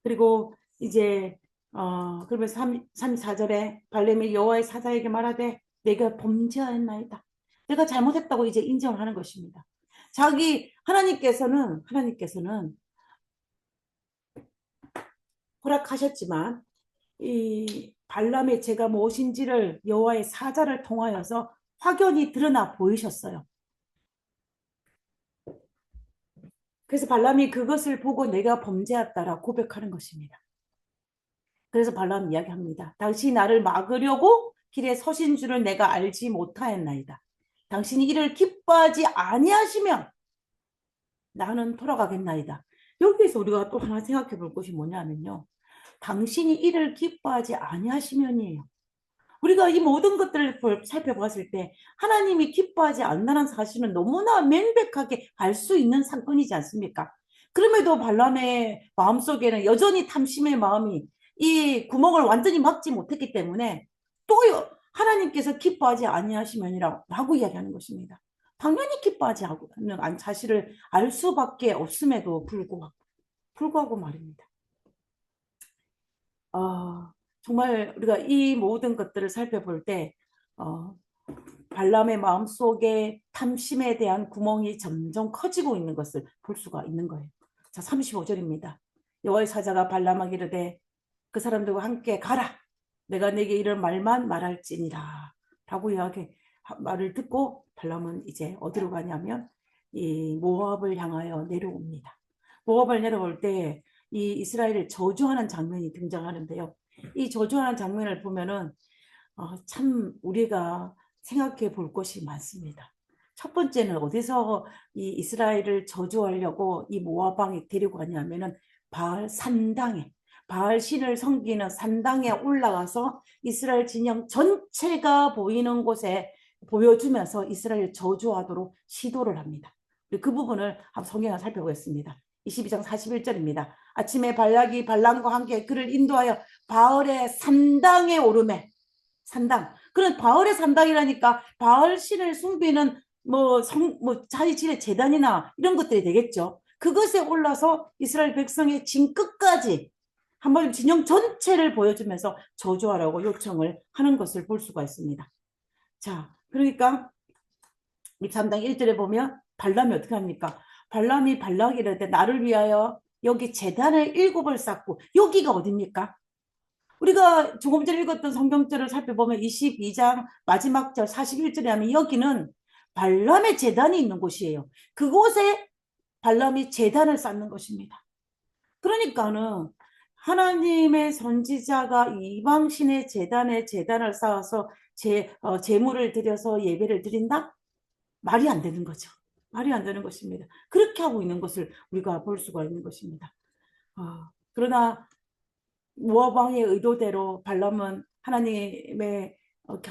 A: 그리고 이제 그러면서 34절에 발람이 여호와의 사자에게 말하되 내가 범죄하였나이다. 내가 잘못했다고 이제 인정하는 것입니다. 하나님께서는 허락하셨지만 이 발람의 죄가 무엇인지를 여호와의 사자를 통하여서 확연히 드러나 보이셨어요. 그래서 발람이 그것을 보고 내가 범죄했다라 고백하는 것입니다. 그래서 발람 이야기합니다. 당신이 나를 막으려고 길에 서신 줄을 내가 알지 못하였나이다. 당신이 이를 기뻐하지 아니하시면 나는 돌아가겠나이다. 여기에서 우리가 또 하나 생각해 볼 것이 뭐냐면요. 당신이 이를 기뻐하지 아니하시면이에요. 우리가 이 모든 것들을 살펴봤을 때 하나님이 기뻐하지 않는다는 사실은 너무나 명백하게 알 수 있는 사건이지 않습니까? 그럼에도 발람의 마음속에는 여전히 탐심의 마음이 이 구멍을 완전히 막지 못했기 때문에 또 하나님께서 기뻐하지 아니하시면이라고 이야기하는 것입니다. 당연히 기뻐하지 않는 사실을 알 수밖에 없음에도 불구하고 말입니다. 정말 우리가 이 모든 것들을 살펴볼 때 발람의 마음속에 탐심에 대한 구멍이 점점 커지고 있는 것을 볼 수가 있는 거예요. 자, 35절입니다. 여호와의 사자가 발람에게 이르되 그 사람들과 함께 가라. 내가 내게 이런 말만 말할지니라. 라고 말을 듣고 발람은 이제 어디로 가냐면 이 모압을 향하여 내려옵니다. 모압을 내려올 때 이 이스라엘을 저주하는 장면이 등장하는데요. 이 저주하는 장면을 보면은 참 우리가 생각해 볼 것이 많습니다. 첫 번째는 어디서 이 이스라엘을 저주하려고 이 모압 왕이 데리고 가냐면은 바알 산당에, 바알 신을 섬기는 산당에 올라가서 이스라엘 진영 전체가 보이는 곳에 보여주면서 이스라엘을 저주하도록 시도를 합니다. 그 부분을 한번 성경을 살펴보겠습니다. 22장 41절입니다. 아침에 발락이 발람과 함께 그를 인도하여 바알의 산당에 오르매. 산당. 그런 바알의 산당이라니까 바알 신을 숭배는 자기 집의 제단이나 이런 것들이 되겠죠. 그것에 올라서 이스라엘 백성의 진 끝까지 한번 진영 전체를 보여주면서 저주하라고 요청을 하는 것을 볼 수가 있습니다. 자, 그러니까 이 3장 1절에 보면 발람이 어떻게 합니까? 발람이 발락이 이르되 나를 위하여 여기 제단을 7을 쌓고 여기가 어딥니까? 우리가 조금 전에 읽었던 성경절을 살펴보면 22장 마지막 절 41절에 하면 여기는 발람의 제단이 있는 곳이에요. 그곳에 발람이 제단을 쌓는 것입니다. 그러니까는 하나님의 선지자가 이방신의 제단을 쌓아서 제물을 드려서 예배를 드린다? 말이 안 되는 거죠. 말이 안 되는 것입니다. 그렇게 하고 있는 것을 우리가 볼 수가 있는 것입니다. 그러나 모압 왕의 의도대로 발람은 하나님의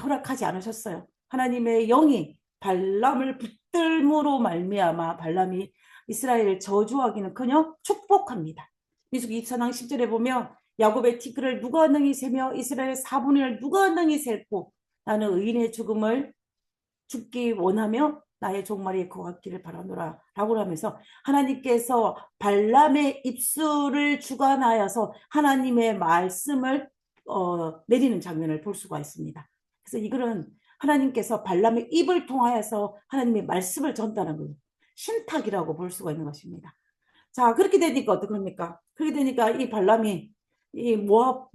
A: 허락하지 않으셨어요. 하나님의 영이 발람을 붙들므로 말미암아 발람이 이스라엘을 저주하기는커녕 축복합니다. 민수기 24장 10절에 보면 야곱의 티끌을 누가 능히 세며 이스라엘의 4분의 1을 누가 능히 셀고 나는 의인의 죽기 원하며 나의 종말이 거같기를 바라노라 라고 하면서 하나님께서 발람의 입술을 주관하여서 하나님의 말씀을 내리는 장면을 볼 수가 있습니다. 그래서 이거는 하나님께서 발람의 입을 통하여서 하나님의 말씀을 전달한 거예요. 신탁이라고 볼 수가 있는 것입니다. 자, 그렇게 되니까 어떡합니까? 그렇게 되니까 이 발람이 이 모압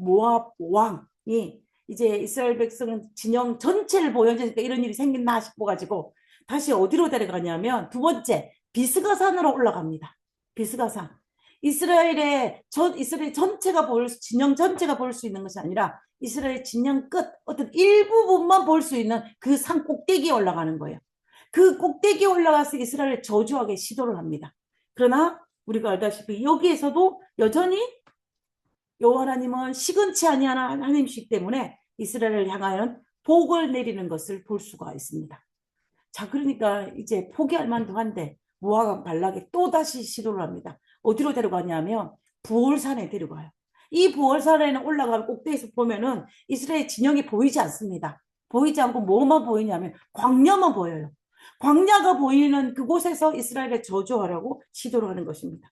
A: 왕이 이제 이스라엘 백성은 진영 전체를 보여주니까 이런 일이 생겼나 싶어가지고 다시 어디로 데려가냐면 두 번째 비스가산으로 올라갑니다. 비스가산. 이스라엘 전체가 진영 전체가 볼 수 있는 것이 아니라 이스라엘 진영 끝 어떤 일부분만 볼 수 있는 그 산 꼭대기에 올라가는 거예요. 그 꼭대기에 올라가서 이스라엘을 저주하게 시도를 합니다. 그러나 우리가 알다시피 여기에서도 여전히 여호와 하나님은 시근치 아니하는 하나님이시기 때문에 이스라엘을 향하여 복을 내리는 것을 볼 수가 있습니다. 자, 그러니까 이제 포기할 만도 한데 모압 발락이 또다시 시도를 합니다. 어디로 데려가냐면 부올산에 데려가요. 이 부올산에는 올라가면 꼭대기에서 보면은 이스라엘 진영이 보이지 않습니다. 보이지 않고 뭐만 보이냐면 광야만 보여요. 광야가 보이는 그곳에서 이스라엘을 저주하라고 시도를 하는 것입니다.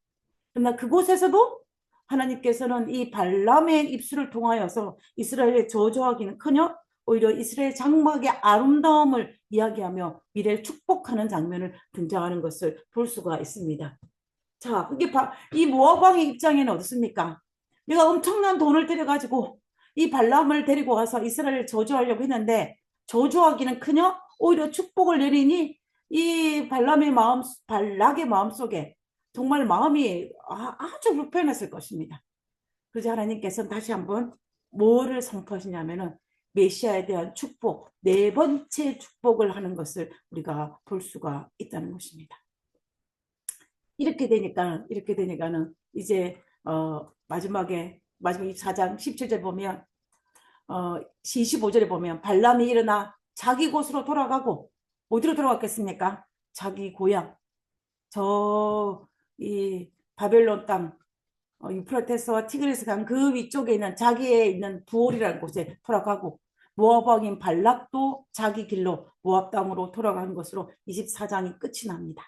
A: 그러나 그곳에서도 하나님께서는 이 발람의 입술을 통하여서 이스라엘을 저주하기는커녕 오히려 이스라엘 장막의 아름다움을 이야기하며 미래를 축복하는 장면을 등장하는 것을 볼 수가 있습니다. 자, 이 모압 왕의 입장에는 어떻습니까? 내가 엄청난 돈을 들여가지고 이 발람을 데리고 와서 이스라엘을 저주하려고 했는데 저주하기는커녕 오히려 축복을 내리니 이 발락의 마음속에 정말 마음이 아주 불편했을 것입니다. 그래서 하나님께서는 다시 한번 뭐를 선포하시냐면은 메시아에 대한 축복, 네 번째 축복을 하는 것을 우리가 볼 수가 있다는 것입니다. 이렇게 되니까는 이제 마지막 24장 17절 보면 25절에 보면 발람이 일어나 자기 곳으로 돌아가고 어디로 돌아갔겠습니까? 자기 고향 이 바벨론 땅 유프라테스와 티그리스 강 그 위쪽에 있는 자기의 있는 부올이라는 곳에 돌아가고 모압 왕인 발락도 자기 길로 모압 땅으로 돌아간 것으로 24장이 끝이 납니다.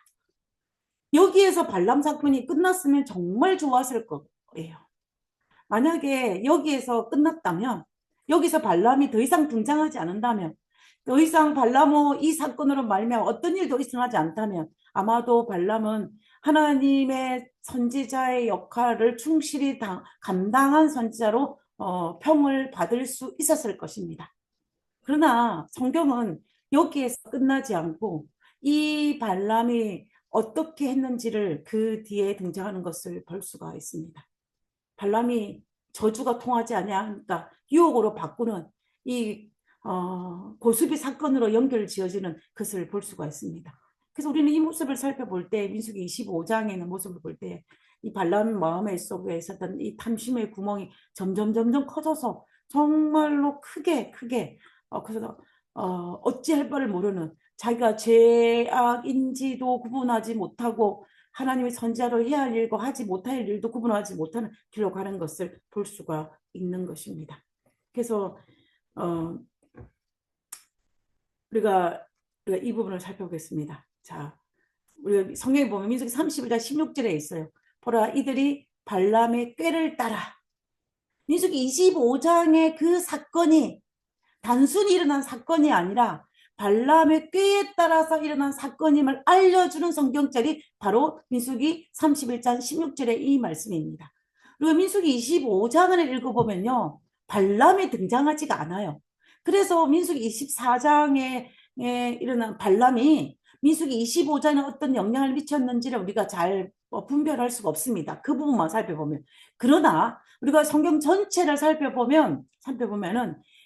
A: 여기에서 발람 사건이 끝났으면 정말 좋았을 거예요. 만약에 여기에서 끝났다면 여기서 발람이 더 이상 등장하지 않는다면 더 이상 발람의 이 사건으로 말미암아 어떤 일도 일어나지 않다면 아마도 발람은 하나님의 선지자의 역할을 충실히 감당한 선지자로 평을 받을 수 있었을 것입니다. 그러나 성경은 여기에서 끝나지 않고 이 발람이 어떻게 했는지를 그 뒤에 등장하는 것을 볼 수가 있습니다. 발람이 저주가 통하지 않으니까 유혹으로 바꾸는 이 고수비 사건으로 연결 지어지는 것을 볼 수가 있습니다. 그래서 우리는 이 모습을 살펴볼 때 민수기 25장에 있는 모습을 볼 때 이 발람 마음의 속에 있었던 이 탐심의 구멍이 점점 커져서 정말로 크게 그래서 어찌할 바를 모르는 자기가 죄악인지도 구분하지 못하고 하나님의 선지자로 해야 할 일과 하지 못할 일도 구분하지 못하는 길로 가는 것을 볼 수가 있는 것입니다. 그래서 우리가 이 부분을 살펴보겠습니다. 자, 우리가 성경에 보면 민수기 31장 16절에 있어요. 보라 이들이 발람의 꾀를 따라. 민수기 25장의 그 사건이 단순히 일어난 사건이 아니라 발람의 꾀에 따라서 일어난 사건임을 알려주는 성경절이 바로 민수기 31장 16절의 이 말씀입니다. 그리고 민수기 25장을 읽어보면요. 발람이 등장하지가 않아요. 그래서 민수기 24장에 일어난 발람이 민수기 25장에 어떤 영향을 미쳤는지를 우리가 잘 분별할 수가 없습니다. 그 부분만 살펴보면. 그러나 우리가 성경 전체를 살펴보면은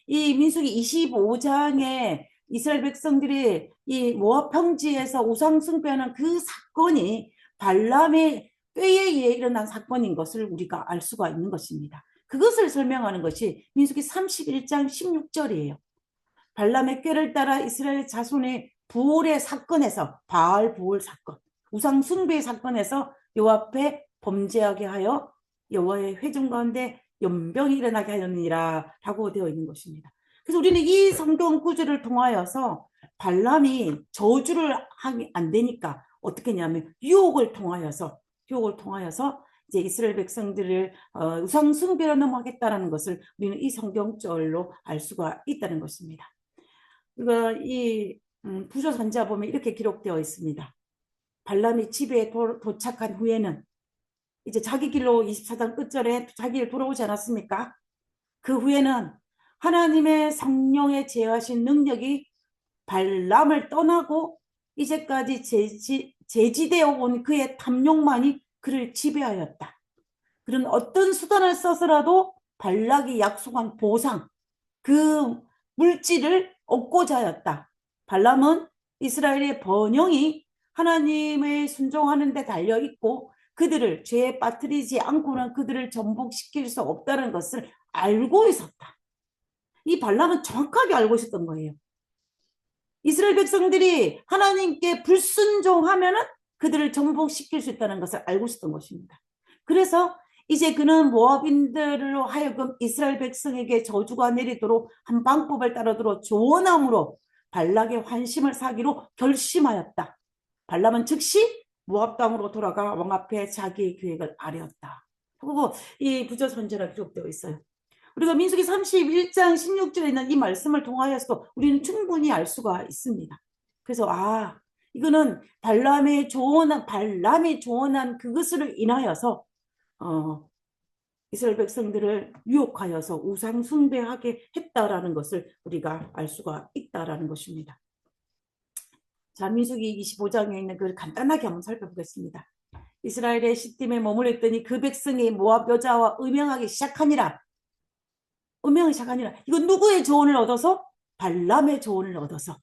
A: 이 민수기 25장에 이스라엘 백성들이 이 모압 평지에서 우상 숭배하는 그 사건이 발람의 꾀에 의해 일어난 사건인 것을 우리가 알 수가 있는 것입니다. 그것을 설명하는 것이 민수기 31장 16절이에요. 발람의 꾀를 따라 이스라엘 자손의 부올의 사건에서 바알 부올 사건, 우상 숭배 사건에서 여호와 앞에 범죄하게 하여 여호와의 회중 가운데 연병이 일어나게 하였느니라 라고 되어 있는 것입니다. 그래서 우리는 이 성경 구절을 통하여서 발람이 저주를 하면 안 되니까 어떻게 했냐면 유혹을 통하여서 이제 이스라엘 백성들을 우상 숭배로 넘어가겠다는 것을 우리는 이 성경절로 알 수가 있다는 것입니다. 그러니까 이 부조 선지자 보면 이렇게 기록되어 있습니다. 발람이 집에 도착한 후에는 이제 자기 길로 24장 끝절에 자기 길 돌아오지 않았습니까? 그 후에는 하나님의 성령에 제어하신 능력이 발람을 떠나고 이제까지 제지되어 온 그의 탐욕만이 그를 지배하였다. 그런 어떤 수단을 써서라도 발락이 약속한 보상, 그 물질을 얻고자 하였다. 발람은 이스라엘의 번영이 하나님의 순종하는 데 달려있고 그들을 죄에 빠뜨리지 않고는 그들을 전복시킬 수 없다는 것을 알고 있었다. 이 발람은 정확하게 알고 있었던 거예요. 이스라엘 백성들이 하나님께 불순종하면은 그들을 전복시킬 수 있다는 것을 알고 있었던 것입니다. 그래서 이제 그는 모압인들로 하여금 이스라엘 백성에게 저주가 내리도록 한 방법을 따르도록 조언함으로 발락의 환심을 사기로 결심하였다. 발람은 즉시 모압 땅으로 돌아가 왕 앞에 자기의 계획을 아뢰었다. 그리고 이 부저 선지가 기록되어 있어요. 우리가 민수기 31장 16절에 있는 이 말씀을 통하여서 우리는 충분히 알 수가 있습니다. 그래서 이거는 발람의 조언한 그것으로 인하여서 이스라엘 백성들을 유혹하여서 우상 숭배하게 했다라는 것을 우리가 알 수가 있다라는 것입니다. 자, 민수기 25장에 있는 그 간단하게 한번 살펴보겠습니다. 이스라엘의 시딤에 머물렀더니 그 백성이 모압 여자와 음행하기 시작하니라. 이건 누구의 조언을 얻어서? 발람의 조언을 얻어서.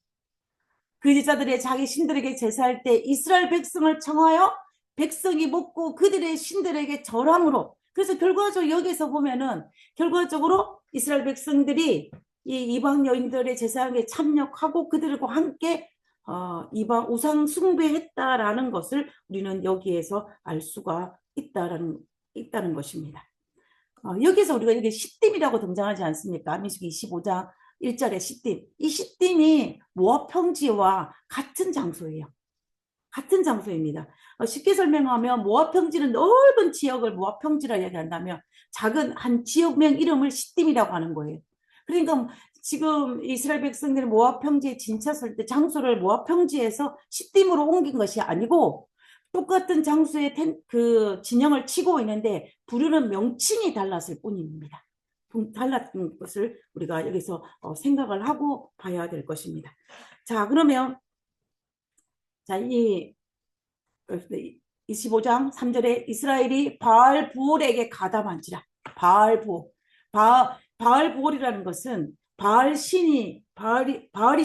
A: 그 여자들의 자기 신들에게 제사할 때 이스라엘 백성을 청하여 백성이 먹고 그들의 신들에게 절함으로. 그래서 결과적으로 여기서 보면은 결과적으로 이스라엘 백성들이 이 이방 여인들의 제사에 참여하고 그들과 함께 이방 우상 숭배했다라는 것을 우리는 여기에서 알 수가 있다는 것입니다. 여기서 우리가 이게 시딤이라고 등장하지 않습니까? 민수기 25장 1절의 시딤. 이 시딤이 모압 평지와 같은 장소예요. 같은 장소입니다. 쉽게 설명하면 모압 평지는 넓은 지역을 모압 평지라 얘기한다면 작은 한 지역명 이름을 시딤이라고 하는 거예요. 그러니까 지금 이스라엘 백성들이 모압 평지에 진쳤을 때 장소를 모압 평지에서 시딤으로 옮긴 것이 아니고 똑같은 장소에 그 진영을 치고 있는데 부르는 명칭이 달랐을 뿐입니다. 달랐던 것을 우리가 여기서 생각을 하고 봐야 될 것입니다. 자, 그러면 자, 이 25장 3절에 이스라엘이 바알부올에게 가담한지라. 바알부올이라는 것은 바알이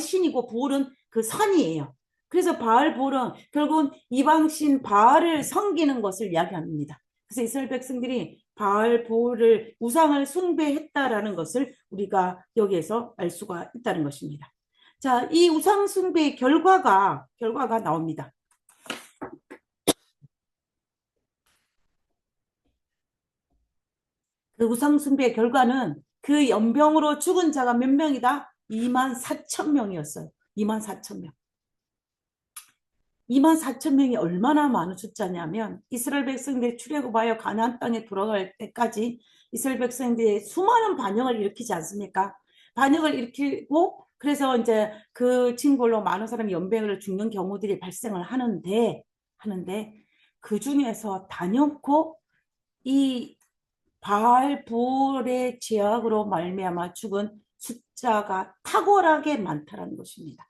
A: 신이고 부올은 그 산이에요. 그래서 바알부올은 결국은 이방신 바알을 섬기는 것을 이야기합니다. 그래서 이스라엘 백성들이 바알부올을 우상을 숭배했다라는 것을 우리가 여기에서 알 수가 있다는 것입니다. 자, 이 우상 숭배의 결과가 나옵니다. 그 우상 숭배의 결과는 그 연병으로 죽은 자가 몇 명이다? 24,000명이었어요. 24,000명. 24,000명이 얼마나 많은 숫자냐면 이스라엘 백성들이 출애굽하여 가나안 땅에 돌아갈 때까지 이스라엘 백성들이 수많은 반역을 일으키지 않습니까? 반역을 일으키고 그래서 이제 그 징벌로 많은 사람이 연병으로 죽는 경우들이 발생을 하는데 그 중에서 단연코 이 바알부올의 죄악으로 말미암아 죽은 숫자가 탁월하게 많다는 것입니다.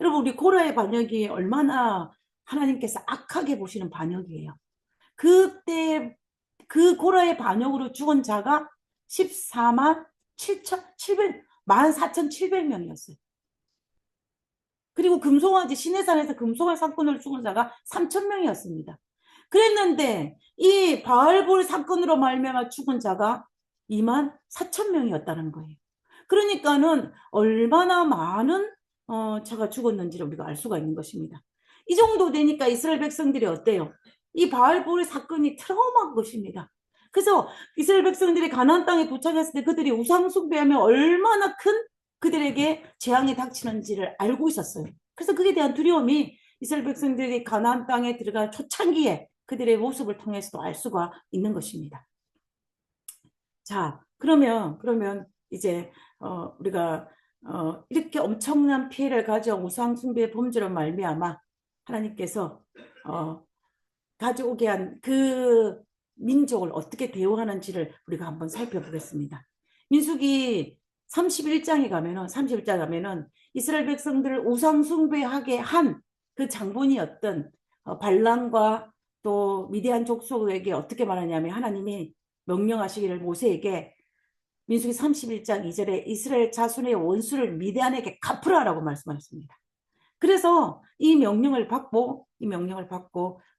A: 여러분, 우리 고라의 반역이 얼마나 하나님께서 악하게 보시는 반역이에요. 그때 그 고라의 반역으로 죽은 자가 14만 14,700명이었어요. 그리고 금송아지 시내산에서 금송아지 사건으로 죽은 자가 3,000명이었습니다. 그랬는데 이 바알볼 사건으로 말미암아 죽은 자가 24,000명이었다는 거예요. 그러니까는 얼마나 많은 자가 죽었는지를 우리가 알 수가 있는 것입니다. 이 정도 되니까 이스라엘 백성들이 어때요? 이 바알볼 사건이 트라우마인 것입니다. 그래서 이스라엘 백성들이 가나안 땅에 도착했을 때 그들이 우상 숭배하면 얼마나 큰 그들에게 재앙이 닥치는지를 알고 있었어요. 그래서 그에 대한 두려움이 이스라엘 백성들이 가나안 땅에 들어간 초창기에 그들의 모습을 통해서도 알 수가 있는 것입니다. 자, 그러면 이제 우리가 이렇게 엄청난 피해를 가져온 우상 숭배 범죄로 말미암아 하나님께서 가져오게 한 그 민족을 어떻게 대우하는지를 우리가 한번 살펴보겠습니다. 민수기 31장에 가면은 이스라엘 백성들을 우상 숭배하게 한 그 장본이었던 발람과 또 미디안 족속에게 어떻게 말하냐면 하나님이 명령하시기를 모세에게 민수기 31장 2절에 이스라엘 자손의 원수를 미디안에게 갚으라라고 말씀하셨습니다. 그래서 이 명령을 받고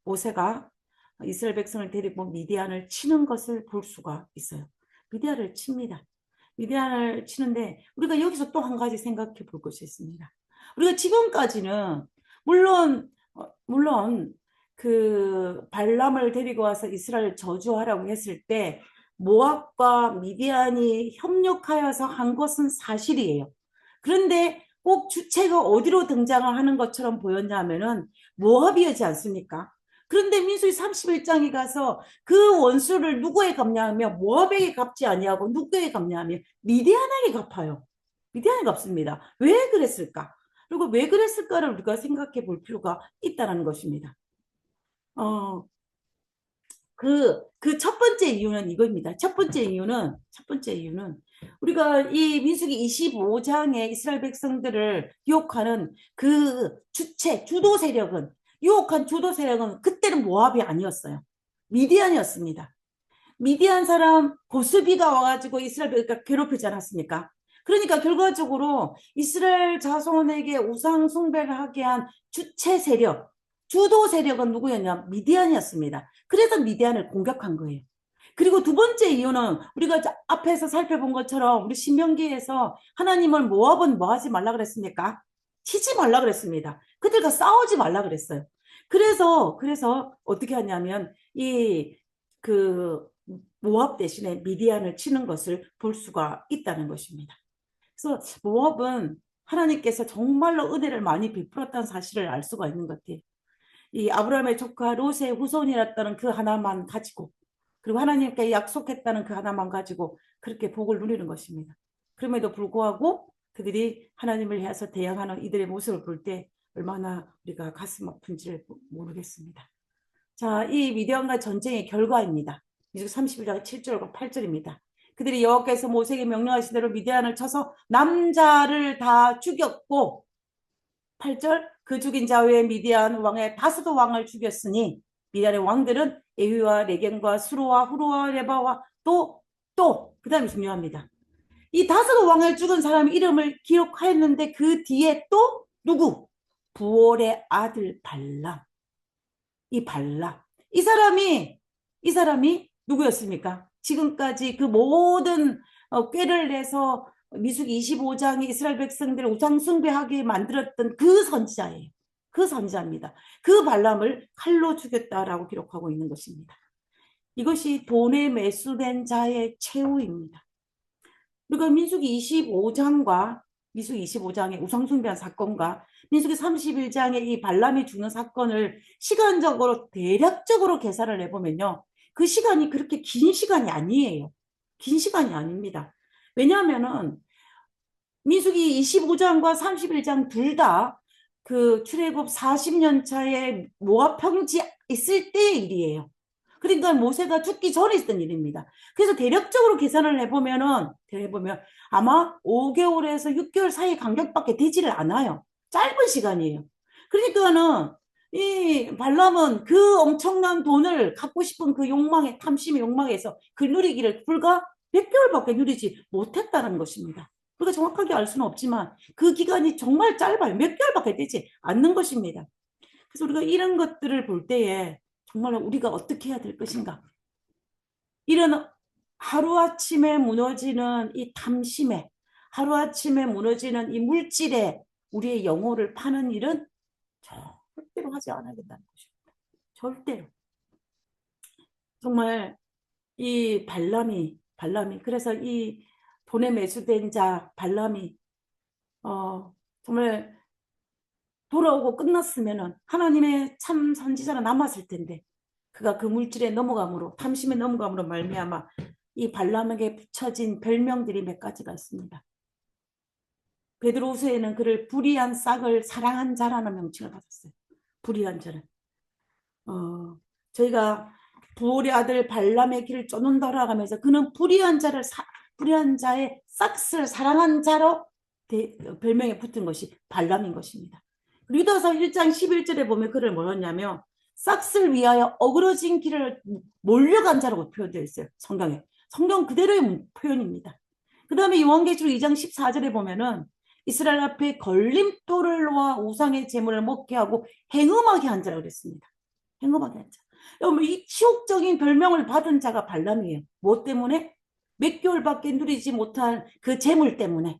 A: 모세가 이스라엘 백성을 데리고 미디안을 치는 것을 볼 수가 있어요. 미디안을 칩니다. 미디안을 치는데 우리가 여기서 또 한 가지 생각해 볼 것이 있습니다. 우리가 지금까지는 물론 그 발람을 데리고 와서 이스라엘 저주하라고 했을 때 모압과 미디안이 협력하여서 한 것은 사실이에요. 그런데 꼭 주체가 어디로 등장을 하는 것처럼 보였냐면은 모압이었지 않습니까? 그런데 민수기 31장에 가서 그 원수를 누구에 갚냐면 모압에게 갚지 아니하고 누구에게 갚냐면 미디안에게 갚아요. 미디안에게 갚습니다. 왜 그랬을까? 그리고 왜 그랬을까를 우리가 생각해 볼 필요가 있다는 것입니다. 어, 그 첫 번째 이유는 이거입니다. 첫 번째 이유는 우리가 이 민수기 25장에 이스라엘 백성들을 유혹하는 그 주도 세력은, 유혹한 주도 세력은 그때는 모압이 아니었어요. 미디안이었습니다. 미디안 사람 고스비가 와가지고 이스라엘 그러니까 괴롭히지 않았습니까? 그러니까 결과적으로 이스라엘 자손에게 우상 숭배를 하게 한 주체 세력, 주도 세력은 누구였냐? 미디안이었습니다. 그래서 미디안을 공격한 거예요. 그리고 두 번째 이유는 우리가 앞에서 살펴본 것처럼 우리 신명기에서 하나님은 모압은 뭐 하지 말라 그랬습니까? 치지 말라 그랬습니다. 그들과 싸우지 말라 그랬어요. 그래서 어떻게 하냐면 그 모압 대신에 미디안을 치는 것을 볼 수가 있다는 것입니다. 그래서 모압은 하나님께서 정말로 은혜를 많이 베풀었다는 사실을 알 수가 있는 것 같아요. 이 아브라함의 조카 롯의 후손이었다는 그 하나만 가지고, 그리고 하나님께 약속했다는 그 하나만 가지고 그렇게 복을 누리는 것입니다. 그럼에도 불구하고 그들이 하나님을 향해서 대항하는 이들의 모습을 볼 때 얼마나 우리가 가슴 아픈지를 모르겠습니다. 자, 이 미디안과 전쟁의 결과입니다. 민수기 31장 7절과 8절입니다. 그들이 여호와께서 모세에게 명령하신 대로 미디안을 쳐서 남자를 다 죽였고, 8절, 그 죽인 자 외에 미디안 왕의 다스도 왕을 죽였으니 미디안의 왕들은 에휘와 레겐과 수로와 후로와 레바와 그 다음에 중요합니다. 이 다스도 왕을 죽은 사람의 이름을 기록하였는데 그 뒤에 또 누구? 부올의 아들 발람. 이 발람. 이 사람이 누구였습니까? 지금까지 그 모든 꾀를 내서 민수기 25장에 이스라엘 백성들을 우상 숭배하게 만들었던 그 선지자예요. 그 선지자입니다. 그 발람을 칼로 죽였다라고 기록하고 있는 것입니다. 이것이 돈에 매수된 자의 최후입니다. 우리가 민수기 25장과 민수기 25장의 우상숭배한 사건과 민수기 31장의 이 발람이 죽는 사건을 시간적으로 대략적으로 계산을 해보면요. 그 시간이 그렇게 긴 시간이 아니에요. 긴 시간이 아닙니다. 왜냐하면은 민수기 25장과 31장 둘 다 그 출애굽 40년 차에 모압 평지 있을 때의 일이에요. 그러니까 모세가 죽기 전에 있었던 일입니다. 그래서 대략적으로 계산을 해보면 아마 5개월에서 6개월 사이 간격밖에 되지를 않아요. 짧은 시간이에요. 그러니까는 이 발람은 그 엄청난 돈을 갖고 싶은 그 욕망에, 탐심의 욕망에서 그 누리기를 불과 몇 개월밖에 누리지 못했다는 것입니다. 우리가 정확하게 알 수는 없지만 그 기간이 정말 짧아요. 몇 개월밖에 되지 않는 것입니다. 그래서 우리가 이런 것들을 볼 때에 정말 우리가 어떻게 해야 될 것인가? 이런 하루아침에 무너지는 이 탐심에, 하루아침에 무너지는 이 물질에 우리의 영혼을 파는 일은 절대로 하지 않아야 된다는 것입니다. 절대로. 정말 이 발람이 그래서 이 돈에 매수된 자 발람이 정말 돌아오고 끝났으면은 하나님의 참 선지자는 남았을 텐데 그가 그 물질에 넘어감으로 탐심에 넘어감으로 말미암아 이 발람에게 붙여진 별명들이 몇 가지가 있습니다. 베드로후서에는 그를 불의한 싹을 사랑한 자라는 명칭을 받았어요. 불의한 자는 저희가 부올의 아들 발람의 길을 쫓는다라고 하면서 그는 불의한 자의 싹을 사랑한 자로 별명에 붙은 것이 발람인 것입니다. 유다서 1장 11절에 보면 그를 뭐였냐면 싹을 위하여 어그러진 길을 몰려간 자라고 표현되어 있어요. 성경 그대로의 표현입니다. 그 다음에 요한계시록 2장 14절에 보면은 이스라엘 앞에 걸림돌을 놓아 우상의 제물을 먹게 하고 행음하게 한 자라고 그랬습니다. 행음하게 한 자. 여러분 이 치욕적인 별명을 받은 자가 발람이에요. 뭐 때문에? 몇 개월밖에 누리지 못한 그 재물 때문에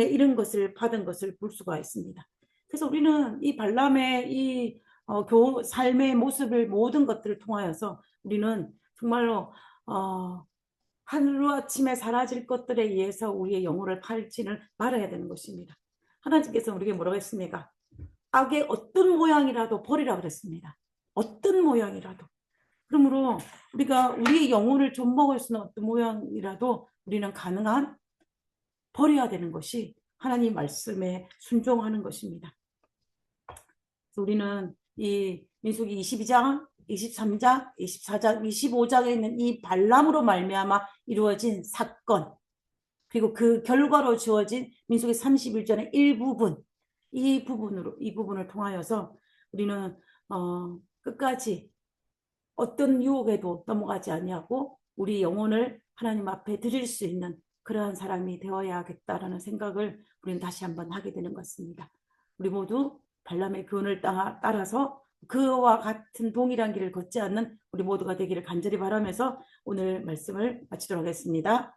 A: 이런 것을 받은 것을 볼 수가 있습니다. 그래서 우리는 이 발람의 이 삶의 모습을 모든 것들을 통하여서 우리는 정말로 하루아침에 사라질 것들에 의해서 우리의 영혼을 팔지는 말아야 되는 것입니다. 하나님께서 우리에게 뭐라고 했습니까? 악의 어떤 모양이라도 버리라 그랬습니다. 어떤 모양이라도. 그러므로 우리가 우리의 영혼을 좀먹을 수는 어떤 모양이라도 우리는 가능한 버려야 되는 것이 하나님 말씀에 순종하는 것입니다. 우리는 이 민수기 22장, 23장, 24장, 25장에 있는 이 발람으로 말미암아 이루어진 사건, 그리고 그 결과로 주어진 민수기 31장의 일부분, 이 부분을 통하여서 우리는 끝까지 어떤 유혹에도 넘어가지 아니하고 우리 영혼을 하나님 앞에 드릴 수 있는 그러한 사람이 되어야겠다라는 생각을 우리는 다시 한번 하게 되는 것 같습니다. 우리 모두 발람의 교훈을 따라서 그와 같은 동일한 길을 걷지 않는 우리 모두가 되기를 간절히 바라면서 오늘 말씀을 마치도록 하겠습니다.